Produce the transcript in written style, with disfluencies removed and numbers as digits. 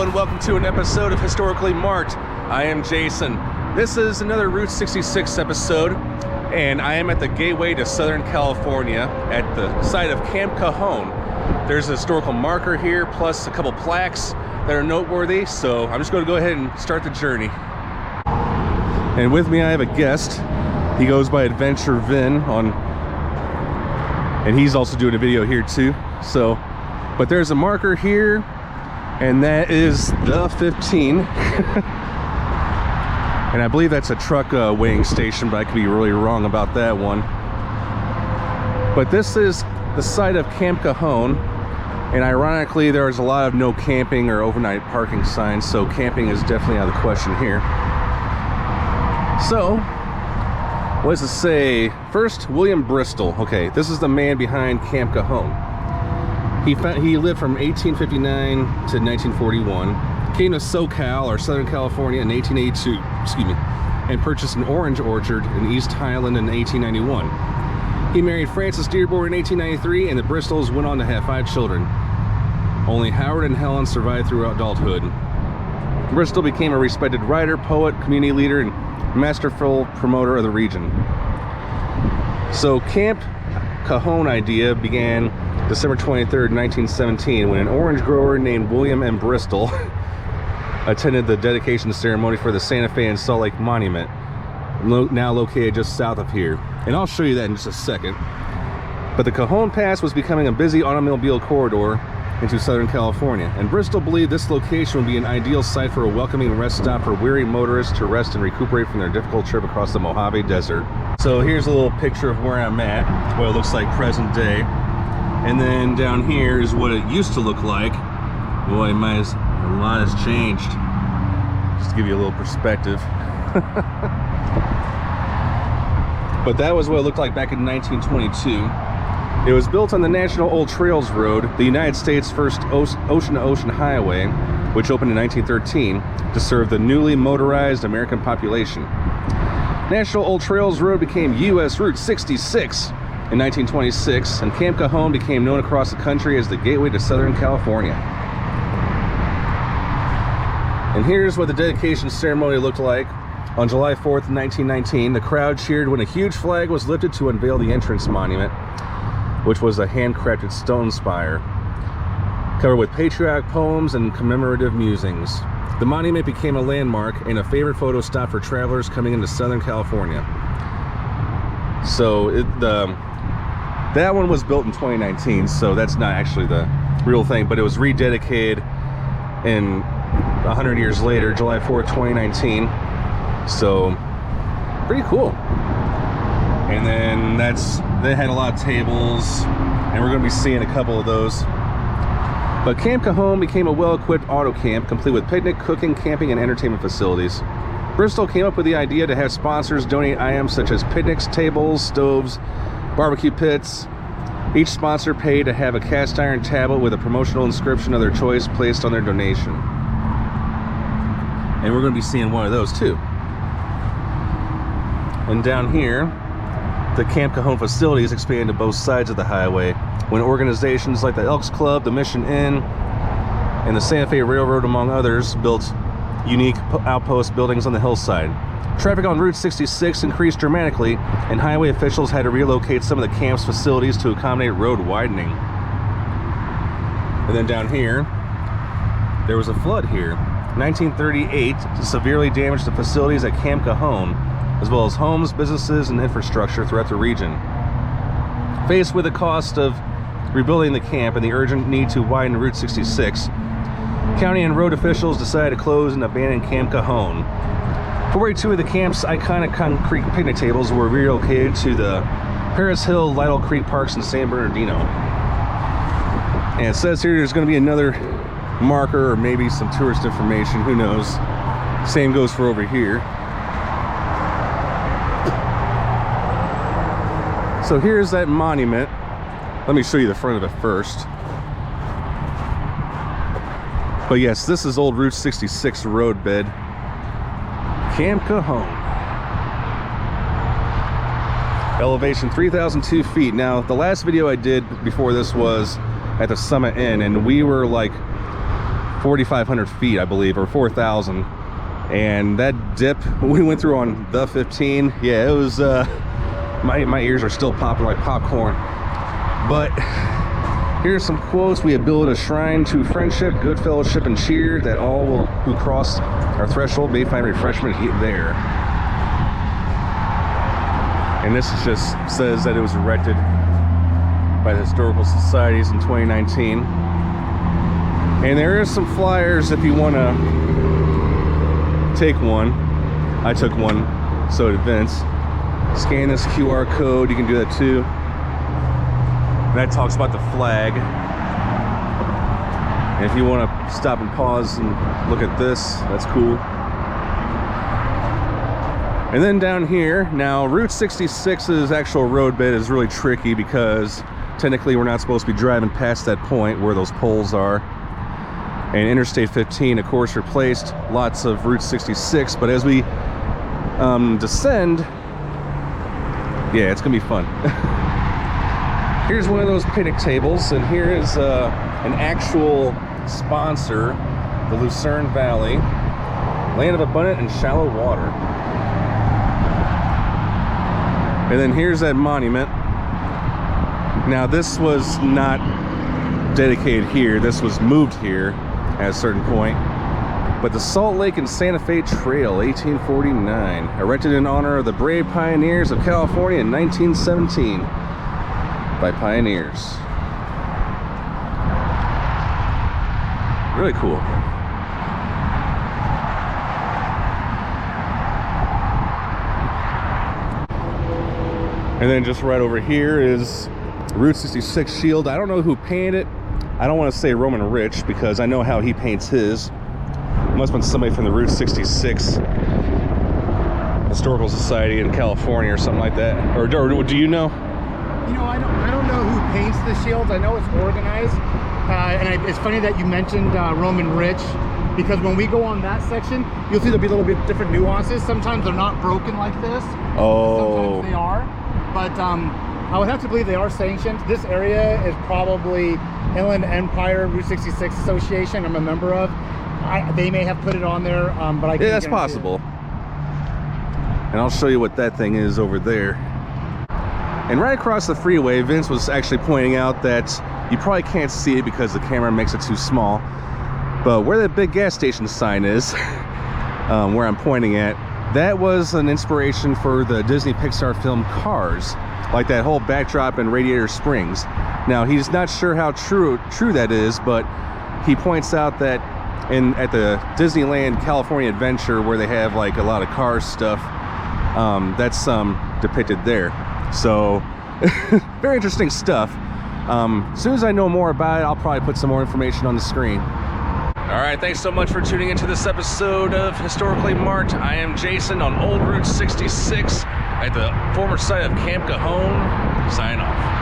and welcome to an episode of Historically Marked. I am Jason. This is another Route 66 episode, and I am at the gateway to Southern California at the site of Camp Cajon. There's a historical marker here, plus a couple plaques that are noteworthy, so I'm just going to go ahead and start the journey. And with me I have a guest. He goes by Adventure Vin and he's also doing a video here too. So, but there's a marker here, and that is the 15. And I believe that's a truck weighing station, but I could be really wrong about that one. But this is the site of Camp Cajon, and ironically there's a lot of no camping or overnight parking signs, so camping is definitely out of the question here. So, what does it say? First, William Bristol. Okay, this is the man behind Camp Cajon. He lived from 1859 to 1941. Came to SoCal, or Southern California, in 1882, and purchased an orange orchard in East Highland in 1891. He married Frances Dearborn in 1893, and the Bristols went on to have 5 children. Only Howard and Helen survived through adulthood. Bristol became a respected writer, poet, community leader, and masterful promoter of the region. So Camp Cajon idea began December 23rd, 1917, when an orange grower named William M. Bristol attended the dedication ceremony for the Santa Fe and Salt Lake Monument, now located just south of here. And I'll show you that in just a second. But the Cajon Pass was becoming a busy automobile corridor into Southern California, and Bristol believed this location would be an ideal site for a welcoming rest stop for weary motorists to rest and recuperate from their difficult trip across the Mojave Desert. So here's a little picture of where I'm at, what it looks like present day. And then down here is what it used to look like. Boy, a lot has changed. Just to give you a little perspective. But that was what it looked like back in 1922. It was built on the National Old Trails Road, the United States' first ocean-to-ocean highway, which opened in 1913 to serve the newly motorized American population. National Old Trails Road became U.S. Route 66 in 1926, and Camp Cajon became known across the country as the gateway to Southern California. And here's what the dedication ceremony looked like. On July 4th, 1919, the crowd cheered when a huge flag was lifted to unveil the entrance monument, which was a handcrafted stone spire covered with patriotic poems and commemorative musings. The monument became a landmark and a favorite photo stop for travelers coming into Southern California. So that one was built in 2019, so that's not actually the real thing, but it was rededicated in 100 years later, July 4th, 2019. So pretty cool. And then they had a lot of tables, and we're going to be seeing a couple of those. But Camp Cajon became a well-equipped auto camp, complete with picnic, cooking, camping, and entertainment facilities. Bristol came up with the idea to have sponsors donate items such as picnics, tables, stoves, barbecue pits. Each sponsor paid to have a cast iron tablet with a promotional inscription of their choice placed on their donation. And we're going to be seeing one of those too. And down here, the Camp Cajon facilities expanded to both sides of the highway when organizations like the Elks Club, the Mission Inn, and the Santa Fe Railroad, among others, built unique outpost buildings on the hillside. Traffic on Route 66 increased dramatically, and highway officials had to relocate some of the camp's facilities to accommodate road widening. And then down here, there was a flood here. 1938 severely damaged the facilities at Camp Cajon, as well as homes, businesses, and infrastructure throughout the region. Faced with the cost of rebuilding the camp and the urgent need to widen Route 66, county and road officials decided to close and abandon Camp Cajon. 42 of the camp's iconic concrete picnic tables were relocated to the Paris Hill, Lytle Creek Parks in San Bernardino. And it says here there's going to be another marker or maybe some tourist information, who knows. Same goes for over here. So here's that monument. Let me show you the front of it first. But yes, this is old Route 66 roadbed. Camp Cajon. Elevation 3,002 feet. Now, the last video I did before this was at the Summit Inn, and we were like 4,500 feet, I believe, or 4,000. And that dip we went through on the 15, yeah, it was, my ears are still popping like popcorn. But here's some quotes. We have built a shrine to friendship, good fellowship, and cheer, that all will, who cross our threshold may find refreshment there. And this just says that it was erected by the Historical Societies in 2019. And there is some flyers if you want to take one. I took one, so did Vince. Scan this QR code, you can do that too. And that talks about the flag. And if you want to stop and pause and look at this, that's cool. And then down here, now Route 66's actual roadbed is really tricky because technically we're not supposed to be driving past that point where those poles are. And Interstate 15, of course, replaced lots of Route 66, but as we descend, yeah, it's gonna be fun. Here's one of those picnic tables, and here is an actual sponsor, the Lucerne Valley, land of abundant and shallow water. And then here's that monument. Now this was not dedicated here, this was moved here at a certain point. But the Salt Lake and Santa Fe Trail, 1849, erected in honor of the brave pioneers of California in 1917 by pioneers. Really cool. And then just right over here is Route 66 shield. I don't know who painted it. I don't want to say Roman Rich because I know how he paints his. It must have been somebody from the Route 66 Historical Society in California or something like that. Or do you know? You know, I don't know who paints the shields. I know it's organized. It's funny that you mentioned Roman Rich, because when we go on that section, you'll see there'll be a little bit different nuances. Sometimes they're not broken like this. Oh. Sometimes they are. But I would have to believe they are sanctioned. This area is probably Inland Empire Route 66 Association. I'm a member of. They may have put it on there, but I can't. Yeah, that's possible. And I'll show you what that thing is over there. And right across the freeway, Vince was actually pointing out that you probably can't see it because the camera makes it too small. But where that big gas station sign is, where I'm pointing at, that was an inspiration for the Disney Pixar film Cars, like that whole backdrop in Radiator Springs. Now, he's not sure how true that is, but he points out that at the Disneyland California Adventure, where they have like a lot of Cars stuff, that's depicted there. So very interesting stuff. As soon as I know more about it, I'll probably put some more information on the screen. All right, thanks so much for tuning into this episode of Historically Marked. I am Jason on Old Route 66 at the former site of Camp Cajon. Sign off.